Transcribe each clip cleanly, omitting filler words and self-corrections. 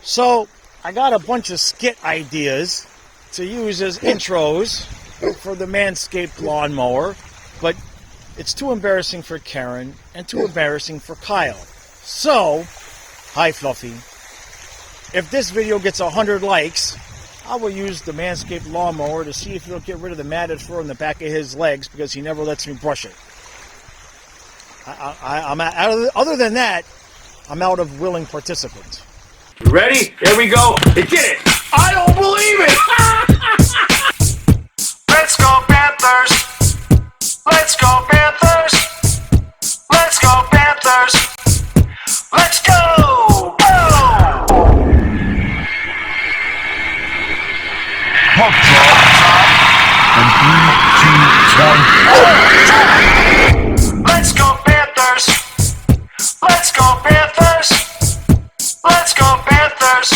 So I got a bunch of skit ideas to use as intros for the Manscaped lawnmower, but it's too embarrassing for Karen and too embarrassing for Kyle. So, hi Fluffy, if this video gets 100 likes, I will use the Manscaped lawnmower to see if it'll get rid of the matted fur on the back of his legs because he never lets me brush it. Other than that, I'm out of willing participants. You ready? Here we go. They did it. I don't believe it. Let's go Panthers. Let's go Panthers. Let's go Panthers. Let's go. Go. Puck drop. And 3, 2, 1. Let's go Panthers. Let's go Panthers. Let's go Panthers.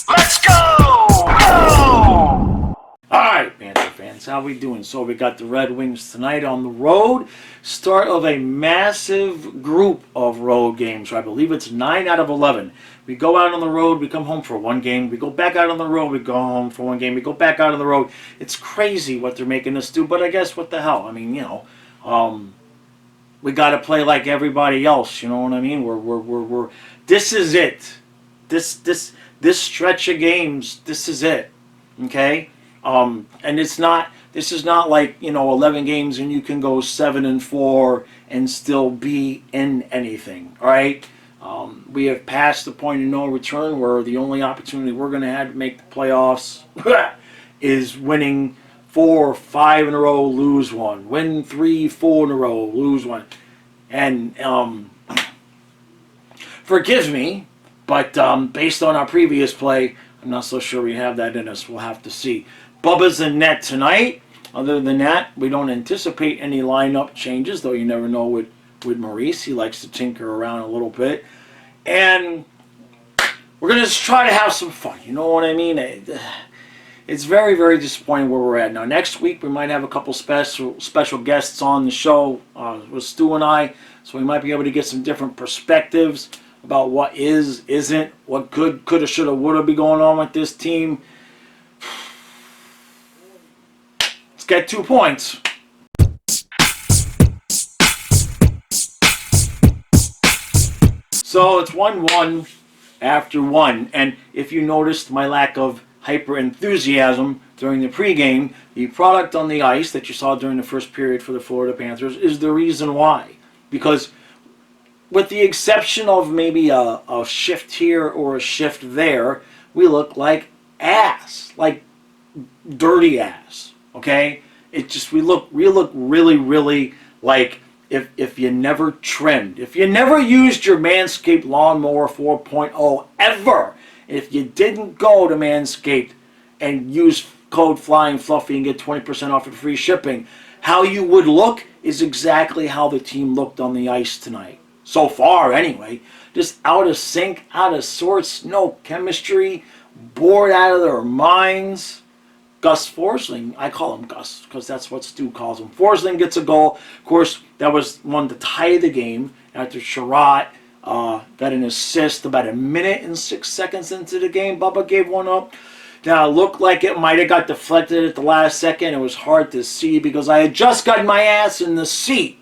Let's go. Go. Alright, Panther fans, how we doing? So we got the Red Wings tonight on the road. Start of a massive group of road games. I believe it's 9 out of 11. We go out on the road, we come home for one game. We go back out on the road, we go home for one game. We go back out on the road. It's crazy what they're making us do, but I guess what the hell? I mean, we got to play like everybody else. You know what I mean? We're this is it. This stretch of games. This is it. Okay. And this is not like 11 games and you can go 7-4 and still be in anything. All right. We have passed the point of no return where the only opportunity we're going to have to make the playoffs is winning 4 or 5 in a row, lose one. Win 3, 4 in a row, lose one. And forgive me, but based on our previous play, I'm not so sure we have that in us. We'll have to see. Bubba's in net tonight. Other than that, we don't anticipate any lineup changes, though you never know with Maurice. He likes to tinker around a little bit. And we're going to just try to have some fun. You know what I mean? It's very, very disappointing where we're at. Now, next week, we might have a couple special guests on the show with Stu and I, so we might be able to get some different perspectives about what isn't, what coulda, shoulda, woulda be going on with this team. Let's get 2 points. So it's 1-1 after 1. And if you noticed my lack of hyper enthusiasm during the pregame, the product on the ice that you saw during the first period for the Florida Panthers is the reason why. Because with the exception of maybe a shift here or a shift there, we look like ass, like dirty ass. Okay, it just we look really, really like if you never trimmed, if you never used your Manscaped Lawnmower 4.0 ever. If you didn't go to Manscaped and use code FLYINGFluffy and get 20% off of free shipping, how you would look is exactly how the team looked on the ice tonight. So far, anyway. Just out of sync, out of sorts, no chemistry, bored out of their minds. Gus Forsling, I call him Gus because that's what Stu calls him. Forsling gets a goal. Of course, that was one to tie the game after Sherratt got an assist about 1 minute and 6 seconds into the game. Bubba gave one up. Now, it looked like it might have got deflected at the last second. It was hard to see because I had just gotten my ass in the seat.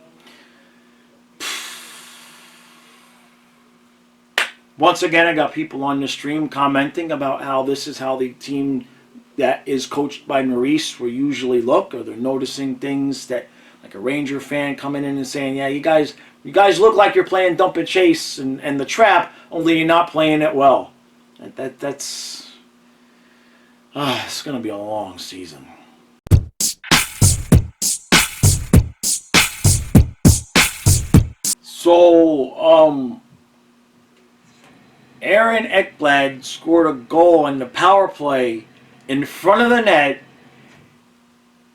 Once again, I got people on the stream commenting about how this is how the team that is coached by Maurice will usually look, or they're noticing things that, like a Ranger fan coming in and saying, yeah, you guys look like you're playing dump and chase and the trap, only you're not playing it well. That's it's going to be a long season. So, Aaron Ekblad scored a goal in the power play in front of the net,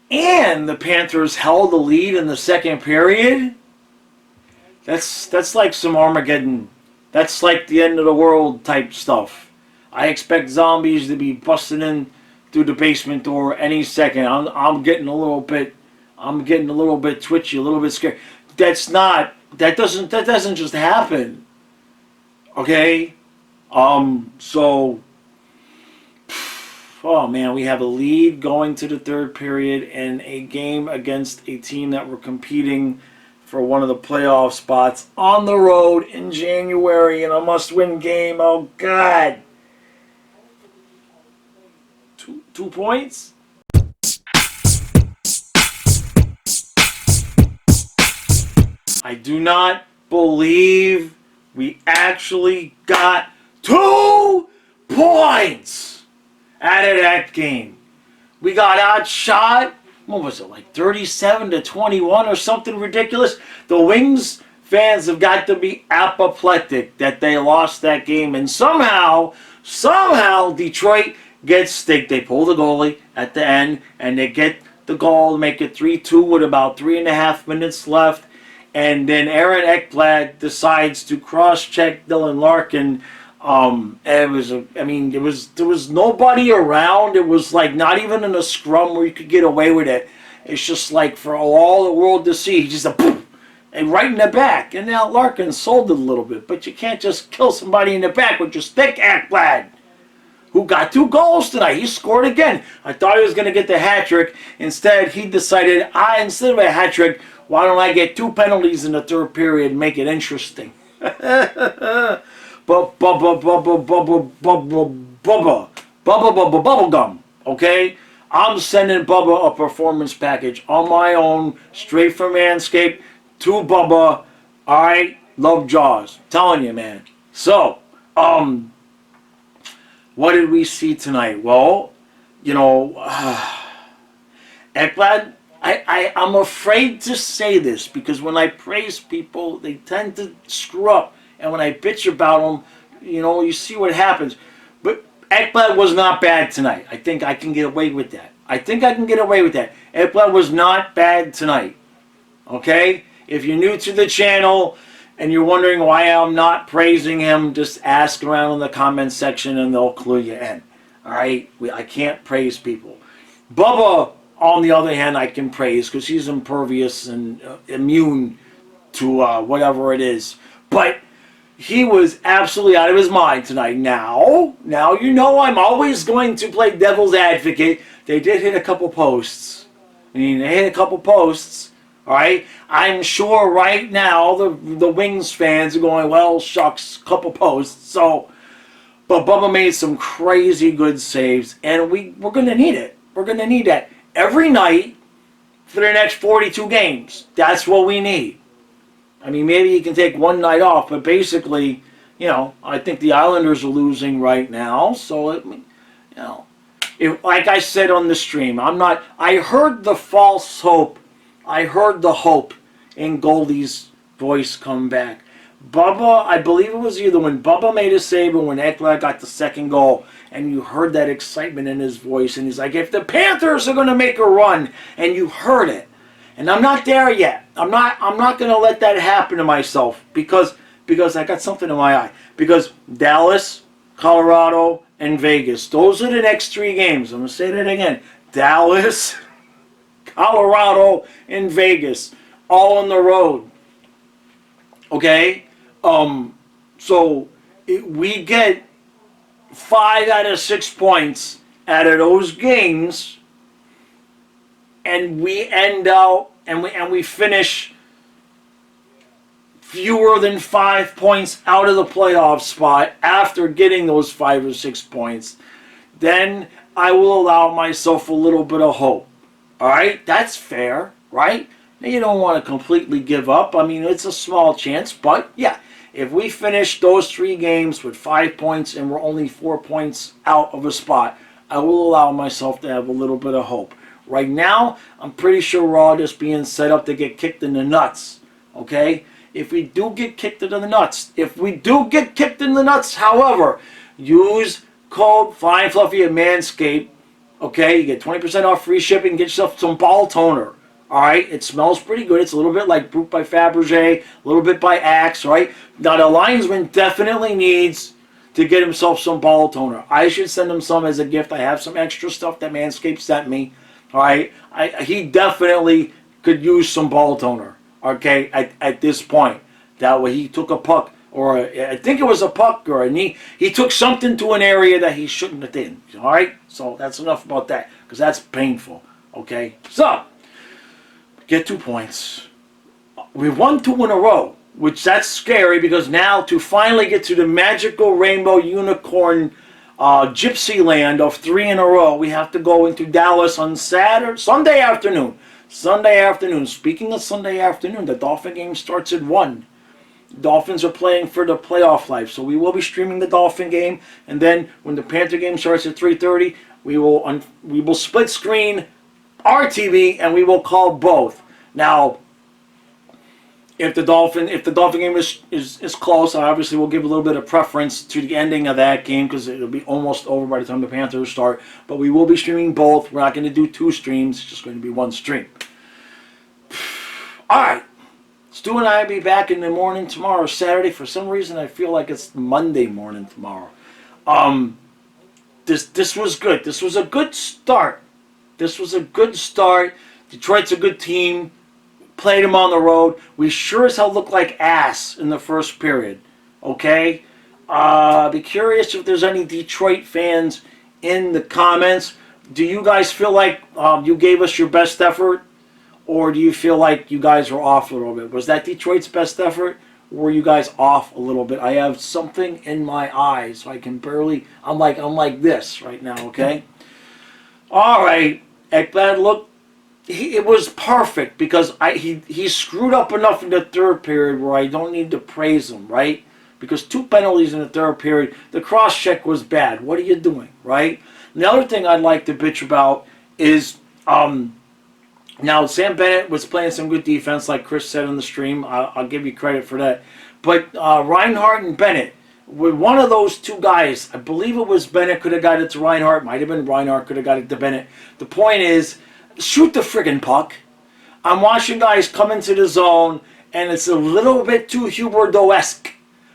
and the Panthers held the lead in the second period. That's like some Armageddon. That's like the end of the world type stuff. I expect zombies to be busting in through the basement door any second. I'm getting a little bit twitchy, a little bit scared. That doesn't just happen. Okay? So, oh man, we have a lead going to the third period in a game against a team that we're competing for one of the playoff spots on the road in January in a must-win game. Oh God. 2 points? I do not believe we actually got 2 points out of that game. We got outshot, what was it, like 37-21 or something ridiculous? The Wings fans have got to be apoplectic that they lost that game, and somehow Detroit gets stick. They pull the goalie at the end, and they get the goal to make it 3-2 with about 3.5 minutes left. And then Aaron Ekblad decides to cross-check Dylan Larkin. And there was nobody around. It was like not even in a scrum where you could get away with it. It's just like for all the world to see. He just a poof, and right in the back. And now Larkin sold it a little bit, but you can't just kill somebody in the back with your stick, Ekblad, who got 2 goals tonight. He scored again. I thought he was going to get the hat trick. Instead, he decided, instead of a hat trick, why don't I get 2 penalties in the third period and make it interesting? Bubba gum. Okay? I'm sending Bubba a performance package on my own, straight from Manscaped to Bubba. Alright? Love Jaws. Telling you, man. So, what did we see tonight? Well, Ekblad, I'm afraid to say this because when I praise people, they tend to screw up. And when I bitch about them, you see what happens. But Ekblad was not bad tonight. I think I can get away with that. Ekblad was not bad tonight. Okay? If you're new to the channel and you're wondering why I'm not praising him, just ask around in the comment section and they'll clue you in. Alright? I can't praise people. Bubba, on the other hand, I can praise because he's impervious and immune to whatever it is. But he was absolutely out of his mind tonight. Now, I'm always going to play devil's advocate. They did hit a couple posts. All right? I'm sure right now the Wings fans are going, well, shucks, couple posts. So, but Bubba made some crazy good saves, and we're going to need it. We're going to need that every night for the next 42 games. That's what we need. I mean, maybe you can take one night off, but basically, I think the Islanders are losing right now. So, like I said on the stream, I heard the false hope. I heard the hope in Goldie's voice come back. Bubba, I believe it was either when Bubba made a save or when Ekblad got the second goal, and you heard that excitement in his voice, and he's like, if the Panthers are going to make a run, and you heard it. And I'm not there yet. I'm not going to let that happen to myself because I got something in my eye. Because Dallas, Colorado, and Vegas, those are the next 3 games. I'm going to say that again. Dallas, Colorado, and Vegas, all on the road. Okay? So we get 5 out of 6 points out of those games, and we end out and we finish fewer than 5 points out of the playoff spot after getting those 5 or 6 points, then I will allow myself a little bit of hope. All right? That's fair, right? Now, you don't want to completely give up. I mean, it's a small chance, but yeah, if we finish those 3 games with 5 points and we're only 4 points out of a spot, I will allow myself to have a little bit of hope. Right now, I'm pretty sure we're all just being set up to get kicked in the nuts, okay? If we do get kicked in the nuts, however, use code FINEFLUFFY at Manscaped, okay? You get 20% off free shipping, get yourself some ball toner, all right? It smells pretty good. It's a little bit like Brute by Fabergé, a little bit by Axe, right? Now, the linesman definitely needs to get himself some ball toner. I should send him some as a gift. I have some extra stuff that Manscaped sent me. All right, he definitely could use some ball toner. Okay, at this point, that way he took a puck or I think it was a puck, or a knee. He took something to an area that he shouldn't have done. All right, so that's enough about that because that's painful. Okay, so get 2 points. We've won 2 in a row, which that's scary because now to finally get to the magical rainbow unicorn gypsy land of 3 in a row, we have to go into Dallas on Sunday afternoon. Sunday afternoon. Speaking of Sunday afternoon, the Dolphin game starts at 1. Dolphins are playing for the playoff life, so we will be streaming the Dolphin game, and then when the Panther game starts at 3:30, we will split screen our TV and we will call both. Now, if the Dolphin game is close, I obviously will give a little bit of preference to the ending of that game because it'll be almost over by the time the Panthers start. But we will be streaming both. We're not going to do 2 streams. It's just going to be 1 stream. All right. Stu and I will be back in the morning tomorrow, Saturday. For some reason, I feel like it's Monday morning tomorrow. This was good. This was a good start. Detroit's a good team. Played them on the road. We sure as hell looked like ass in the first period. Okay? Be curious if there's any Detroit fans in the comments. Do you guys feel like you gave us your best effort? Or do you feel like you guys were off a little bit? Was that Detroit's best effort? Or were you guys off a little bit? I have something in my eyes, so I can barely... I'm like this right now, okay? All right. Ekblad, look. It was perfect because he screwed up enough in the third period where I don't need to praise him, right? Because 2 penalties in the third period, the cross-check was bad. What are you doing, right? And the other thing I'd like to bitch about is, now Sam Bennett was playing some good defense, like Chris said on the stream. I'll give you credit for that. But Reinhardt and Bennett, with one of those 2 guys, I believe it was Bennett could have got it to Reinhardt, might have been Reinhardt could have got it to Bennett. The point is, shoot the friggin' puck. I'm watching guys come into the zone, and it's a little bit too Huberdeau-esque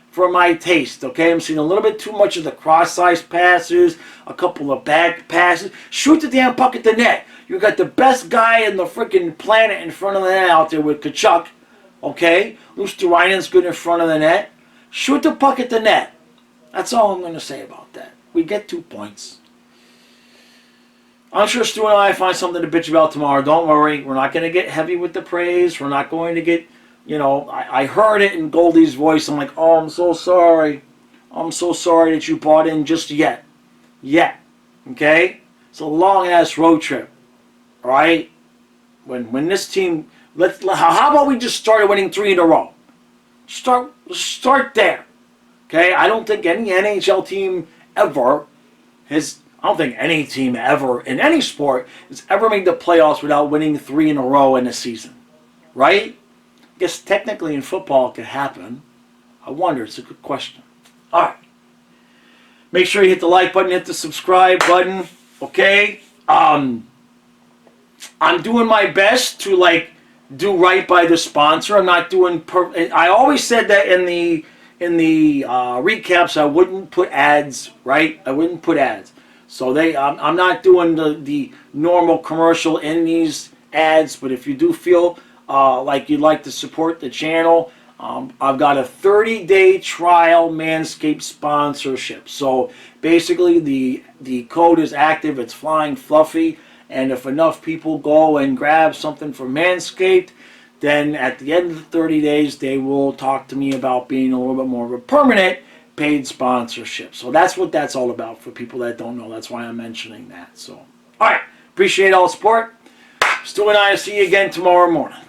for my taste, okay? I'm seeing a little bit too much of the cross-size passes, a couple of back passes. Shoot the damn puck at the net. You got the best guy in the freaking planet in front of the net out there with Kachuk, okay? Luosterainen's good in front of the net. Shoot the puck at the net. That's all I'm going to say about that. We get 2 points. I'm sure Stu and I find something to bitch about tomorrow. Don't worry. We're not going to get heavy with the praise. We're not going to get, I heard it in Goldie's voice. I'm like, oh, I'm so sorry. I'm so sorry that you bought in just yet. Okay? It's a long-ass road trip. All right? When this team, how about we just started winning 3 in a row? Start there. Okay? I don't think any NHL team ever has... I don't think any team ever, in any sport, has ever made the playoffs without winning 3 in a row in a season. Right? I guess technically in football it could happen. I wonder. It's a good question. Alright. Make sure you hit the like button, hit the subscribe button. Okay? I'm doing my best to, do right by the sponsor. I'm not doing... I always said that in the recaps I wouldn't put ads, right? I wouldn't put ads. So I'm not doing the normal commercial in these ads, but if you do feel like you'd like to support the channel, I've got a 30-day trial Manscaped sponsorship. So basically the code is active, it's flying fluffy, and if enough people go and grab something from Manscaped, then at the end of the 30 days, they will talk to me about being a little bit more of a permanent paid sponsorship. So that's what that's all about for people that don't know. That's why I'm mentioning that. So, all right. Appreciate all the support. Stu and I will see you again tomorrow morning.